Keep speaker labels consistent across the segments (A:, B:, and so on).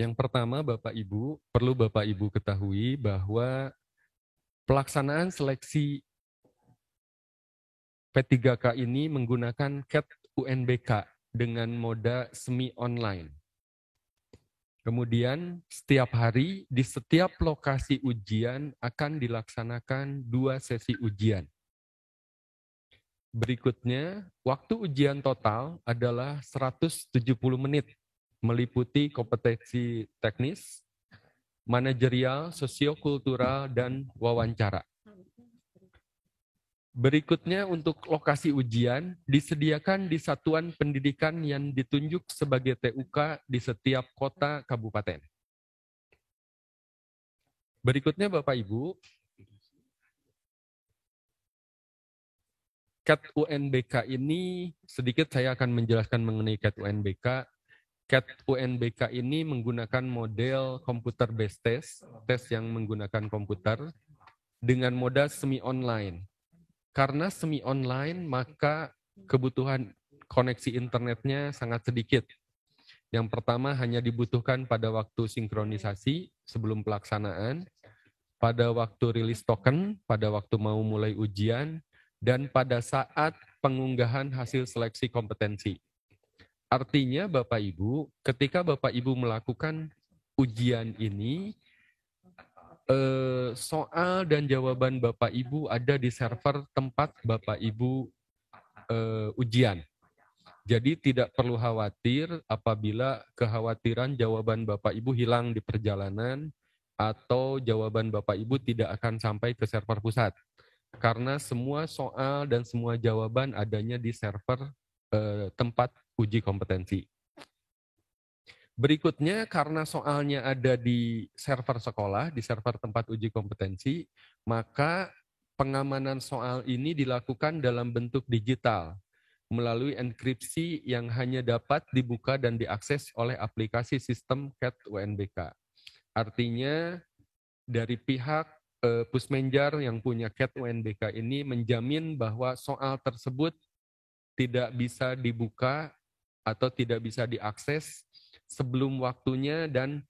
A: Yang pertama, Bapak Ibu, perlu Bapak Ibu ketahui bahwa pelaksanaan seleksi P3K ini menggunakan CAT UNBK dengan moda semi online. Kemudian setiap hari di setiap lokasi ujian akan dilaksanakan 2 sesi ujian. Berikutnya, waktu ujian total adalah 170 menit, meliputi kompetensi teknis, manajerial, sosiokultural, dan wawancara. Berikutnya untuk lokasi ujian, disediakan di satuan pendidikan yang ditunjuk sebagai TUK di setiap kota kabupaten. Berikutnya Bapak Ibu, CAT UNBK ini, sedikit saya akan menjelaskan mengenai CAT UNBK. CAT UNBK ini menggunakan model computer based test, tes yang menggunakan komputer, dengan moda semi online. Karena semi online, maka kebutuhan koneksi internetnya sangat sedikit. Yang pertama hanya dibutuhkan pada waktu sinkronisasi sebelum pelaksanaan, pada waktu rilis token, pada waktu mau mulai ujian, dan pada saat pengunggahan hasil seleksi kompetensi. Artinya Bapak Ibu, ketika Bapak Ibu melakukan ujian ini, soal dan jawaban Bapak Ibu ada di server tempat Bapak Ibu ujian. Jadi tidak perlu khawatir apabila kekhawatiran jawaban Bapak Ibu hilang di perjalanan atau jawaban Bapak Ibu tidak akan sampai ke server pusat. Karena semua soal dan semua jawaban adanya di server tempat uji kompetensi. Berikutnya, karena soalnya ada di server sekolah, di server tempat uji kompetensi, maka pengamanan soal ini dilakukan dalam bentuk digital, melalui enkripsi yang hanya dapat dibuka dan diakses oleh aplikasi sistem CAT UNBK. Artinya, dari pihak Pusmenjar yang punya CAT UNBK ini menjamin bahwa soal tersebut tidak bisa dibuka atau tidak bisa diakses sebelum waktunya dan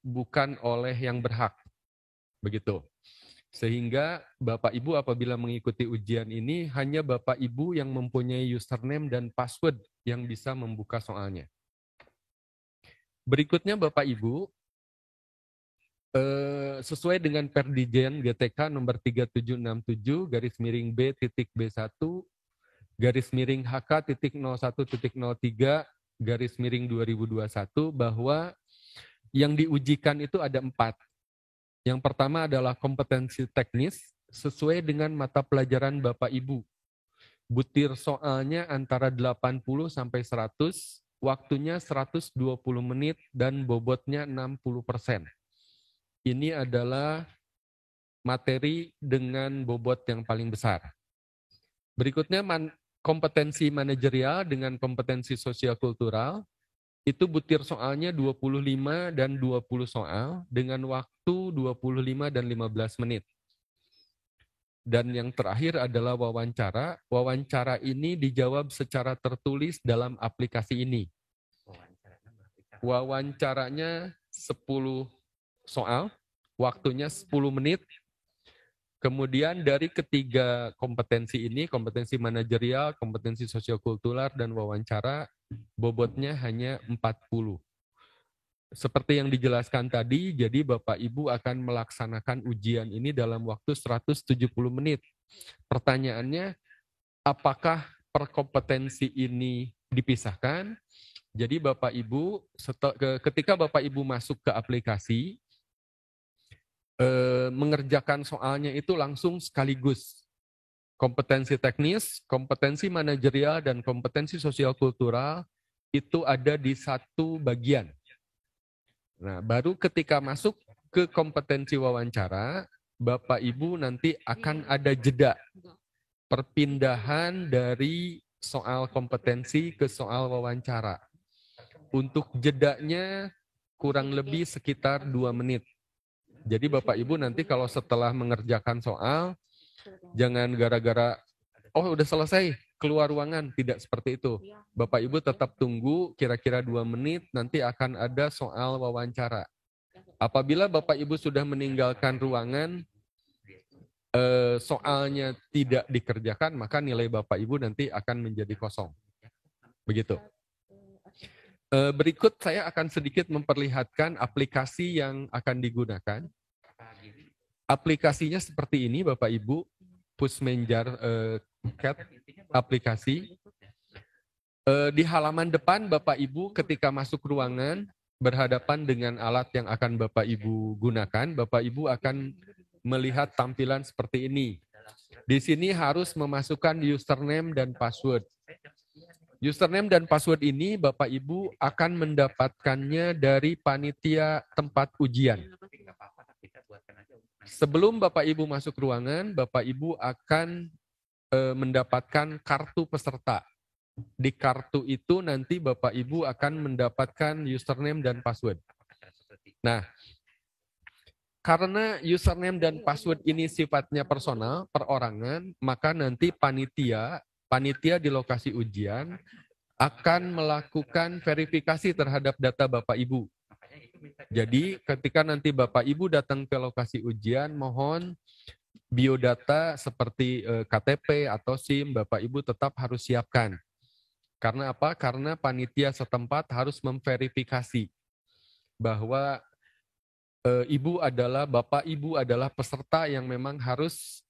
A: bukan oleh yang berhak. Begitu. Sehingga Bapak Ibu apabila mengikuti ujian ini hanya Bapak Ibu yang mempunyai username dan password yang bisa membuka soalnya. Berikutnya Bapak Ibu, sesuai dengan Perdijen GTK nomor 3767 garis miring B.B1 garis miring HK.01.03 garis miring 2021 bahwa yang diujikan itu ada 4. Yang pertama adalah kompetensi teknis sesuai dengan mata pelajaran Bapak Ibu. Butir soalnya antara 80 sampai 100, waktunya 120 menit dan bobotnya 60%. Ini adalah materi dengan bobot yang paling besar. Berikutnya kompetensi manajerial dengan kompetensi sosial kultural, itu butir soalnya 25 dan 20 soal dengan waktu 25 dan 15 menit. Dan yang terakhir adalah wawancara. Wawancara ini dijawab secara tertulis dalam aplikasi ini. Wawancaranya 10 soal, waktunya 10 menit. Kemudian dari ketiga kompetensi ini, kompetensi manajerial, kompetensi sosiokultural, dan wawancara, bobotnya hanya 40. Seperti yang dijelaskan tadi, jadi Bapak Ibu akan melaksanakan ujian ini dalam waktu 170 menit. Pertanyaannya, apakah per kompetensi ini dipisahkan? Jadi Bapak Ibu, ketika Bapak Ibu masuk ke aplikasi, mengerjakan soalnya itu langsung sekaligus. Kompetensi teknis, kompetensi manajerial, dan kompetensi sosial kultural itu ada di satu bagian. Nah, baru ketika masuk ke kompetensi wawancara, Bapak Ibu nanti akan ada jeda. Perpindahan dari soal kompetensi ke soal wawancara. Untuk jedanya kurang lebih sekitar 2 menit. Jadi Bapak Ibu nanti kalau setelah mengerjakan soal, jangan gara-gara, oh udah selesai, keluar ruangan, tidak seperti itu. Bapak Ibu tetap tunggu kira-kira 2 menit, nanti akan ada soal wawancara. Apabila Bapak Ibu sudah meninggalkan ruangan, soalnya tidak dikerjakan, maka nilai Bapak Ibu nanti akan menjadi kosong. Begitu. Berikut saya akan sedikit memperlihatkan aplikasi yang akan digunakan. Aplikasinya seperti ini Bapak Ibu, Pushmanager Cat aplikasi. Di halaman depan Bapak Ibu ketika masuk ruangan berhadapan dengan alat yang akan Bapak Ibu gunakan, Bapak Ibu akan melihat tampilan seperti ini. Di sini harus memasukkan username dan password. Username dan password ini Bapak Ibu akan mendapatkannya dari panitia tempat ujian. Sebelum Bapak Ibu masuk ruangan, Bapak Ibu akan mendapatkan kartu peserta. Di kartu itu nanti Bapak Ibu akan mendapatkan username dan password. Nah, karena username dan password ini sifatnya personal, perorangan, maka nanti panitia di lokasi ujian akan melakukan verifikasi terhadap data Bapak Ibu. Jadi ketika nanti Bapak Ibu datang ke lokasi ujian, mohon biodata seperti KTP atau SIM Bapak Ibu tetap harus siapkan. Karena apa? Karena panitia setempat harus memverifikasi bahwa Bapak Ibu adalah peserta yang memang harus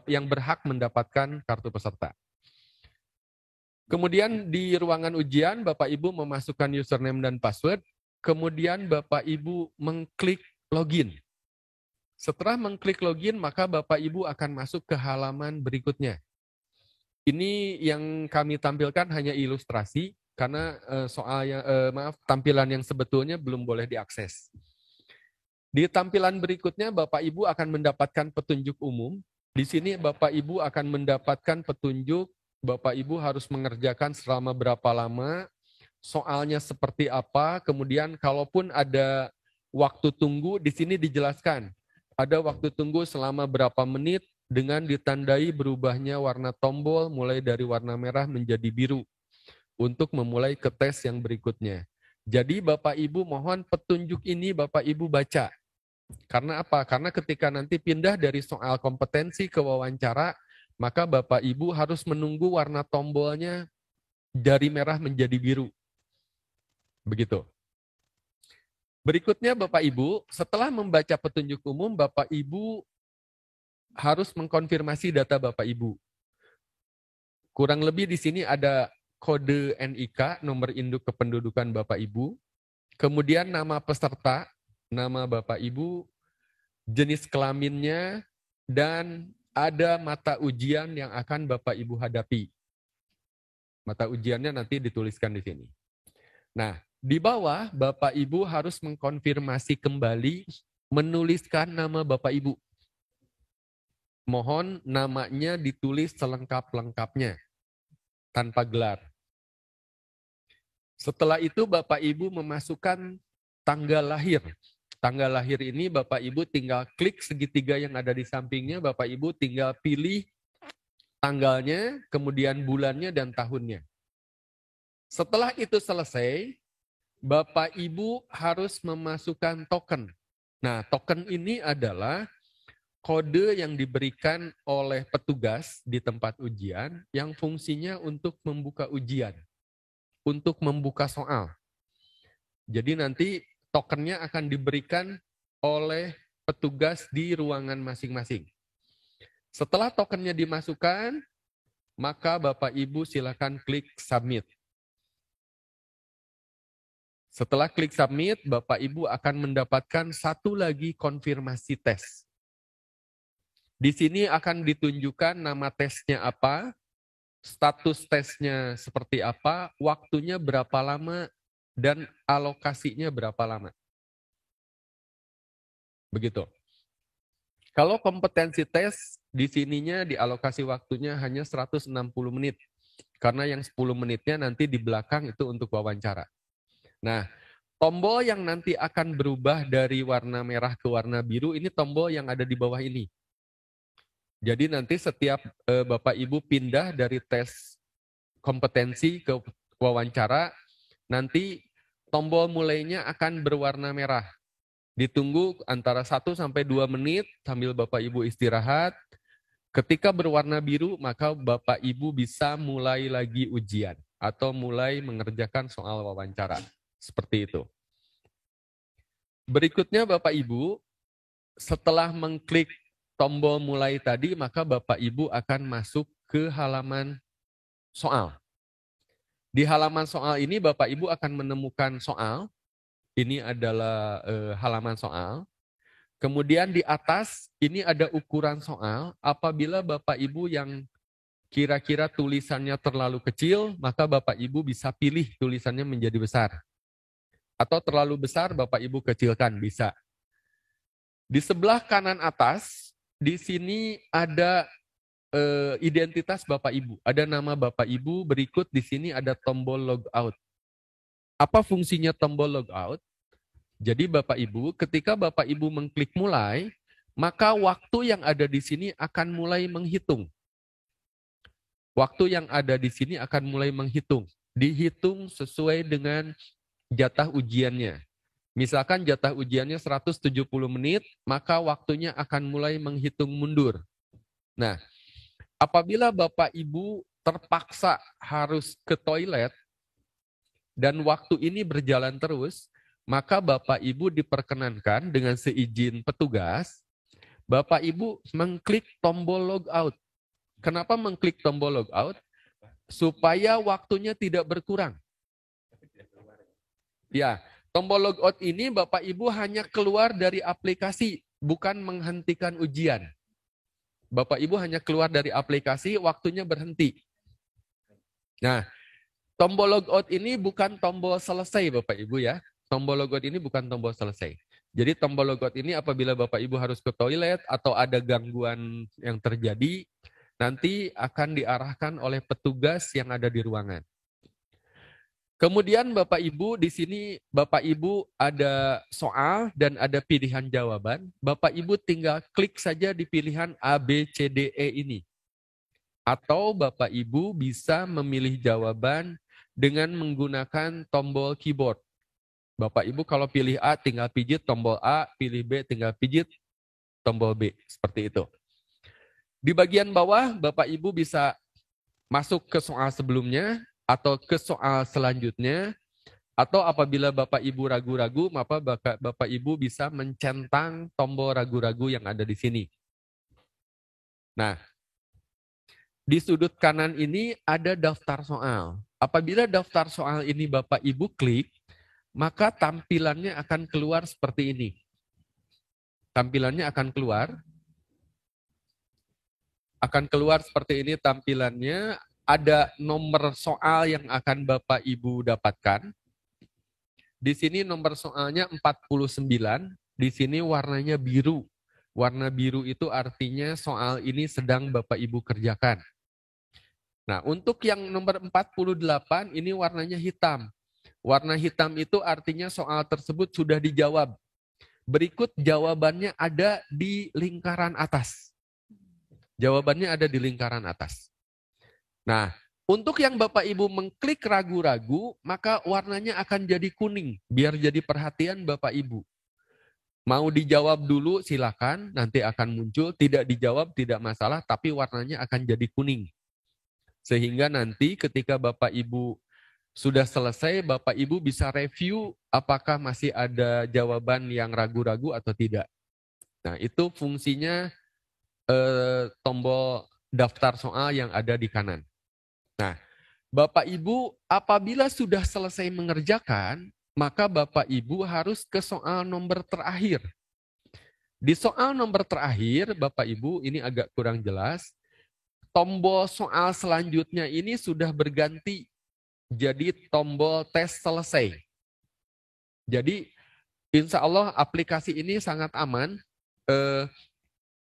A: yang berhak mendapatkan kartu peserta. Kemudian di ruangan ujian Bapak Ibu memasukkan username dan password, kemudian Bapak Ibu mengklik login. Setelah mengklik login, maka Bapak Ibu akan masuk ke halaman berikutnya. Ini yang kami tampilkan hanya ilustrasi karena tampilan yang sebetulnya belum boleh diakses. Di tampilan berikutnya Bapak Ibu akan mendapatkan petunjuk umum. Di sini Bapak Ibu akan mendapatkan petunjuk, Bapak Ibu harus mengerjakan selama berapa lama, soalnya seperti apa, kemudian kalaupun ada waktu tunggu, di sini dijelaskan. Ada waktu tunggu selama berapa menit dengan ditandai berubahnya warna tombol mulai dari warna merah menjadi biru untuk memulai ke tes yang berikutnya. Jadi Bapak Ibu mohon petunjuk ini Bapak Ibu baca. Karena apa? Karena ketika nanti pindah dari soal kompetensi ke wawancara, maka Bapak Ibu harus menunggu warna tombolnya dari merah menjadi biru. Begitu. Berikutnya Bapak Ibu, setelah membaca petunjuk umum, Bapak Ibu harus mengkonfirmasi data Bapak Ibu. Kurang lebih di sini ada kode NIK, nomor induk kependudukan Bapak Ibu, kemudian nama peserta, nama Bapak Ibu, jenis kelaminnya, dan ada mata ujian yang akan Bapak Ibu hadapi. Mata ujiannya nanti dituliskan di sini. Nah, di bawah Bapak Ibu harus mengkonfirmasi kembali, menuliskan nama Bapak Ibu. Mohon namanya ditulis selengkap-lengkapnya, tanpa gelar. Setelah itu Bapak Ibu memasukkan tanggal lahir. Tanggal lahir ini Bapak Ibu tinggal klik segitiga yang ada di sampingnya, Bapak Ibu tinggal pilih tanggalnya, kemudian bulannya dan tahunnya. Setelah itu selesai, Bapak Ibu harus memasukkan token. Nah, token ini adalah kode yang diberikan oleh petugas di tempat ujian yang fungsinya untuk membuka ujian, untuk membuka soal. Jadi nanti tokennya akan diberikan oleh petugas di ruangan masing-masing. Setelah tokennya dimasukkan, maka Bapak Ibu silakan klik submit. Setelah klik submit, Bapak Ibu akan mendapatkan satu lagi konfirmasi tes. Di sini akan ditunjukkan nama tesnya apa, status tesnya seperti apa, waktunya berapa lama, dan alokasinya berapa lama. Begitu. Kalau kompetensi tes, di sininya dialokasi waktunya hanya 160 menit. Karena yang 10 menitnya nanti di belakang itu untuk wawancara. Nah, tombol yang nanti akan berubah dari warna merah ke warna biru, ini tombol yang ada di bawah ini. Jadi nanti setiap Bapak Ibu pindah dari tes kompetensi ke wawancara, nanti tombol mulainya akan berwarna merah. Ditunggu antara 1 sampai 2 menit sambil Bapak Ibu istirahat. Ketika berwarna biru, maka Bapak Ibu bisa mulai lagi ujian atau mulai mengerjakan soal wawancara. Seperti itu. Berikutnya Bapak Ibu, setelah mengklik tombol mulai tadi, maka Bapak Ibu akan masuk ke halaman soal. Di halaman soal ini Bapak Ibu akan menemukan soal. Ini adalah halaman soal. Kemudian di atas ini ada ukuran soal. Apabila Bapak Ibu yang kira-kira tulisannya terlalu kecil, maka Bapak Ibu bisa pilih tulisannya menjadi besar. Atau terlalu besar, Bapak Ibu kecilkan, bisa. Di sebelah kanan atas, di sini ada identitas Bapak Ibu. Ada nama Bapak Ibu, berikut di sini ada tombol logout. Apa fungsinya tombol logout? Jadi Bapak Ibu, ketika Bapak Ibu mengklik mulai, maka waktu yang ada di sini akan mulai menghitung. Waktu yang ada di sini akan mulai menghitung. Dihitung sesuai dengan jatah ujiannya. Misalkan jatah ujiannya 170 menit, maka waktunya akan mulai menghitung mundur. Nah, apabila Bapak Ibu terpaksa harus ke toilet, dan waktu ini berjalan terus, maka Bapak Ibu diperkenankan dengan seizin petugas, Bapak Ibu mengklik tombol logout. Kenapa mengklik tombol logout? Supaya waktunya tidak berkurang. Ya, tombol logout ini Bapak Ibu hanya keluar dari aplikasi, bukan menghentikan ujian. Bapak Ibu hanya keluar dari aplikasi, waktunya berhenti. Nah, tombol logout ini bukan tombol selesai Bapak Ibu ya. Tombol logout ini bukan tombol selesai. Jadi tombol logout ini apabila Bapak Ibu harus ke toilet atau ada gangguan yang terjadi, nanti akan diarahkan oleh petugas yang ada di ruangan. Kemudian Bapak Ibu di sini Bapak Ibu ada soal dan ada pilihan jawaban. Bapak Ibu tinggal klik saja di pilihan A, B, C, D, E ini. Atau Bapak Ibu bisa memilih jawaban dengan menggunakan tombol keyboard. Bapak Ibu kalau pilih A tinggal pijit tombol A, pilih B tinggal pijit tombol B. Seperti itu. Di bagian bawah Bapak Ibu bisa masuk ke soal sebelumnya atau ke soal selanjutnya. Atau apabila Bapak Ibu ragu-ragu, maka Bapak Ibu bisa mencentang tombol ragu-ragu yang ada di sini. Nah, di sudut kanan ini ada daftar soal. Apabila daftar soal ini Bapak Ibu klik, maka tampilannya akan keluar seperti ini. Tampilannya akan keluar seperti ini tampilannya. Ada nomor soal yang akan Bapak Ibu dapatkan. Di sini nomor soalnya 49, di sini warnanya biru. Warna biru itu artinya soal ini sedang Bapak Ibu kerjakan. Nah, untuk yang nomor 48 ini warnanya hitam. Warna hitam itu artinya soal tersebut sudah dijawab. Berikut jawabannya ada di lingkaran atas. Jawabannya ada di lingkaran atas. Nah, untuk yang Bapak Ibu mengklik ragu-ragu, maka warnanya akan jadi kuning. Biar jadi perhatian Bapak Ibu. Mau dijawab dulu silakan, nanti akan muncul. Tidak dijawab tidak masalah, tapi warnanya akan jadi kuning. Sehingga nanti ketika Bapak Ibu sudah selesai, Bapak Ibu bisa review apakah masih ada jawaban yang ragu-ragu atau tidak. Nah, itu fungsinya tombol daftar soal yang ada di kanan. Nah, Bapak Ibu apabila sudah selesai mengerjakan, maka Bapak Ibu harus ke soal nomor terakhir. Di soal nomor terakhir, Bapak Ibu ini agak kurang jelas, tombol soal selanjutnya ini sudah berganti jadi tombol tes selesai. Jadi insya Allah aplikasi ini sangat aman.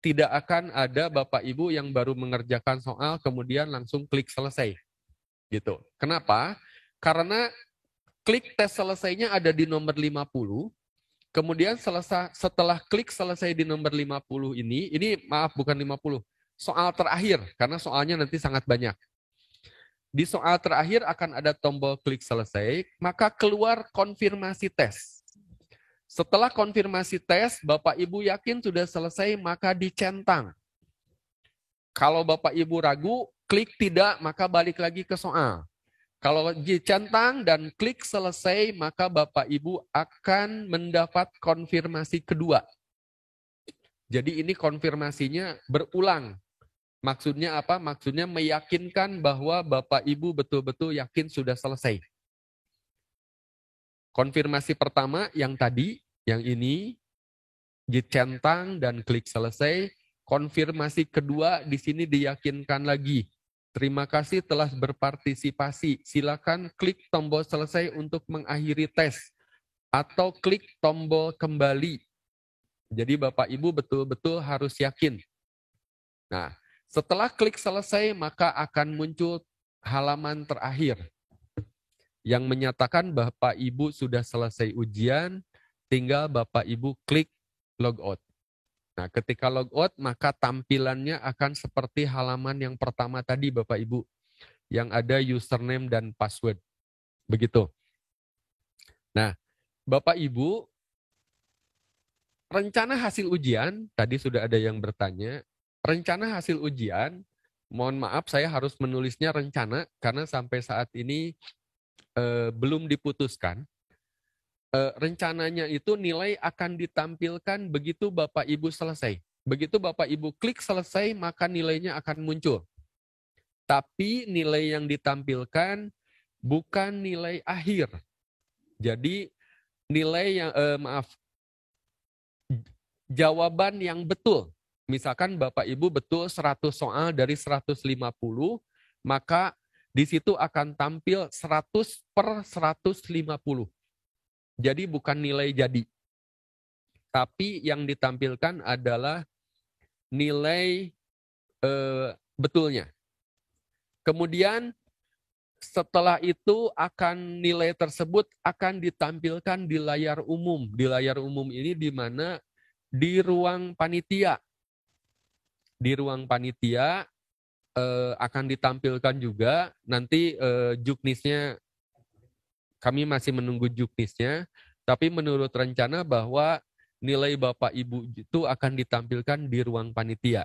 A: Tidak akan ada Bapak Ibu yang baru mengerjakan soal kemudian langsung klik selesai. Gitu. Kenapa? Karena klik tes selesainya ada di nomor 50. Kemudian setelah klik selesai di nomor 50 ini maaf bukan 50. soal terakhir, karena soalnya nanti sangat banyak. Di soal terakhir akan ada tombol klik selesai, maka keluar konfirmasi tes. Setelah konfirmasi tes, Bapak Ibu yakin sudah selesai, maka dicentang. Kalau Bapak Ibu ragu, klik tidak, maka balik lagi ke soal. Kalau dicentang dan klik selesai, maka Bapak Ibu akan mendapat konfirmasi kedua. Jadi ini konfirmasinya berulang. Maksudnya apa? Maksudnya meyakinkan bahwa Bapak Ibu betul-betul yakin sudah selesai. Konfirmasi pertama yang tadi, yang ini, dicentang dan klik selesai. Konfirmasi kedua di sini diyakinkan lagi. Terima kasih telah berpartisipasi. Silakan klik tombol selesai untuk mengakhiri tes. Atau klik tombol kembali. Jadi Bapak Ibu betul-betul harus yakin. Nah, setelah klik selesai, maka akan muncul halaman terakhir yang menyatakan Bapak Ibu sudah selesai ujian, tinggal Bapak Ibu klik logout. Nah, ketika logout, maka tampilannya akan seperti halaman yang pertama tadi Bapak Ibu, yang ada username dan password. Begitu. Nah, Bapak Ibu, rencana hasil ujian, tadi sudah ada yang bertanya, rencana hasil ujian, mohon maaf saya harus menulisnya rencana karena sampai saat ini belum diputuskan. Rencananya itu nilai akan ditampilkan begitu Bapak Ibu selesai. Begitu Bapak Ibu klik selesai, maka nilainya akan muncul. Tapi nilai yang ditampilkan bukan nilai akhir. Jadi nilai yang, jawaban yang betul. Misalkan Bapak Ibu betul 100 soal dari 150, maka di situ akan tampil 100 per 150. Jadi bukan nilai jadi. Tapi yang ditampilkan adalah nilai betulnya. Kemudian setelah itu akan nilai tersebut akan ditampilkan di layar umum. Di layar umum ini di mana? Di ruang panitia. Di ruang panitia akan ditampilkan juga. Nanti juknisnya, kami masih menunggu juknisnya. Tapi menurut rencana bahwa nilai Bapak Ibu itu akan ditampilkan di ruang panitia.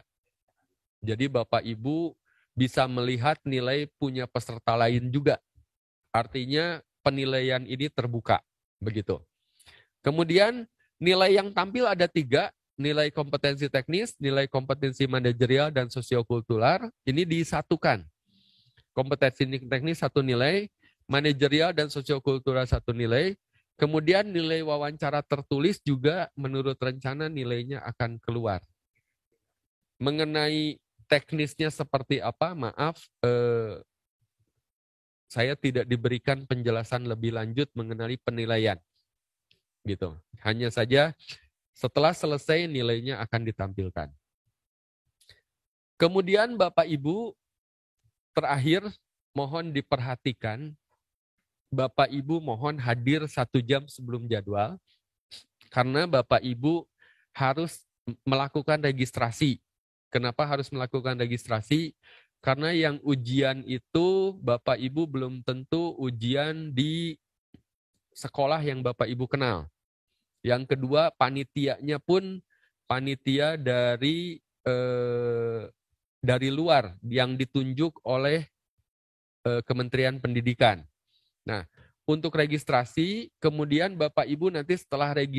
A: Jadi Bapak Ibu bisa melihat nilai punya peserta lain juga. Artinya penilaian ini terbuka. Begitu. Kemudian nilai yang tampil ada 3. Nilai kompetensi teknis, nilai kompetensi manajerial, dan sosiokultural. Ini disatukan. Kompetensi teknis 1 nilai, manajerial dan sosiokultural 1 nilai. Kemudian nilai wawancara tertulis juga menurut rencana nilainya akan keluar. Mengenai teknisnya seperti apa, maaf, saya tidak diberikan penjelasan lebih lanjut mengenai penilaian. Gitu. Hanya saja setelah selesai nilainya akan ditampilkan. Kemudian Bapak Ibu, terakhir mohon diperhatikan, Bapak Ibu mohon hadir 1 jam sebelum jadwal, karena Bapak Ibu harus melakukan registrasi. Kenapa harus melakukan registrasi? Karena yang ujian itu Bapak Ibu belum tentu ujian di sekolah yang Bapak Ibu kenal. Yang kedua, panitianya pun panitia dari luar yang ditunjuk oleh Kementerian Pendidikan. Nah, untuk registrasi, kemudian Bapak Ibu nanti setelah registrasi